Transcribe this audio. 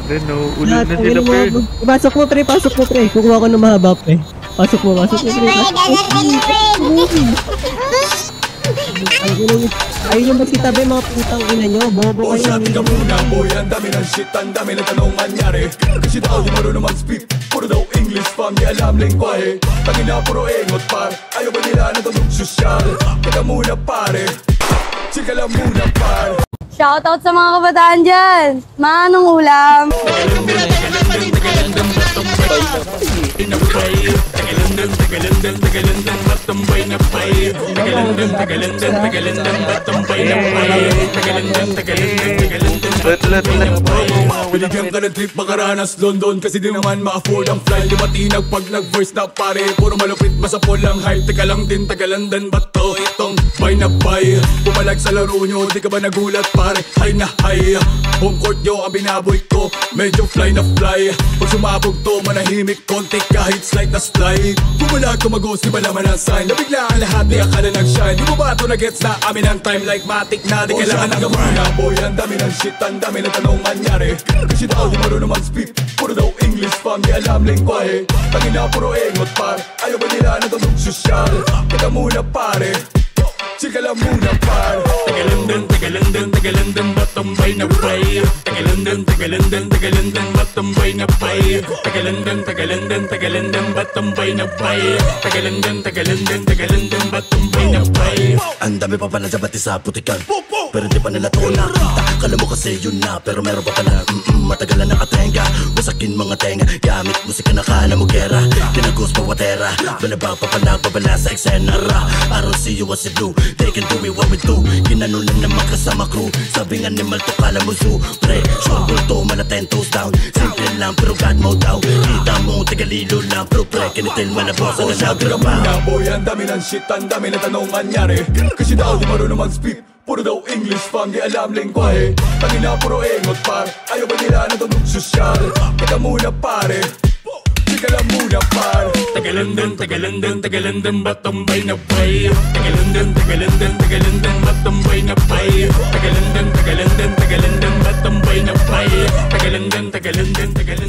Then, no, ulo na sila, pre. Pasok mo, pre. Pasok mo, pre. Kukuha ko ng mahaba, pre. Pasok mo, pre. Ayun yung magkitabi mga putang ina nyo. Bobo kayo. Tingnan muna, boy. Ang dami ng shit. Ang dami ng tanong manyari. Kasi daw di marunong mag-speak. Puro daw English fam. Di alam lingwahe. Tangina puro engot par. Ayaw ba nila ng tanong sosyal? Teka muna pare. Chika lang muna par. Shoutout sa mga kabataan dyan. Manong ulam. Binigyan ka ng trip makaranas London kasi di naman ma-afford ang flight. Di matinag pag nag-verse na pare. Puro malupit masapol ang hype. Teka lang din tagalandan ba to? Itong bay na bay. Pumalag sa laro nyo. Di ka ba nagulat pare? Hay na hay. Home court nyo ang binaboy ko. Medyo fly na fly. Pag sumabog to manahimik konti kahit slight na slide. Pumalag kumagos di ba naman ang sign. Nabigla ang lahat di akala nag-shine. Di mo ba ito na-gets na amin ang time like matic na. Di kailangan ng gamana boy. Ang dami ng shit. Ang dami ng tanong manyari. Kasi daw di marunong mag-speak. Puro daw English fam. Di alam lingwahe. Tangina puro engot par. Ayaw ba nila ng tanong sosyal? Teka muna pare. Chika lang muna par. Tagalundan, batumbay na bay. Tagalundan, batumbay na bay. Tagalundan, batumbay na bay. Tagalundan, batumbay na bay. Ang dami pa pala sa bati sa putikan. Pero di pa nila to nakita. Kala mo kasi yun na. Pero meron pa pala matagalan nakatenga. Wasakin mga tenga. Gamit musika na kala mo gera. Tinagos pa watera. Balabang pa pa nagbabala sa eksena ra. I don't see you as you do. They can do me what we do. Ginanunan naman kasama crew. Sabing animal to kala mo zoo. Pre, sure bulto mala 10 toes down. Simple lang pero God mode daw. Kita mo tagalilo lang. Pero pre, kinitil malabosa na nagrabaw. Boy, ang dami ng shit. Ang dami ng tanong manyari. Kasi daw di marunong mag-speak. Puro daw English fam, di alam lingwahe. Tangina puro engot par. Ayaw ba nila ng tanong sosyal? Teka muna pare. Chika lang muna par. Tagalundan, batumbay na bay. Tagalundan, batumbay na bay. Tagalundan, batumbay na bay. Tagalundan.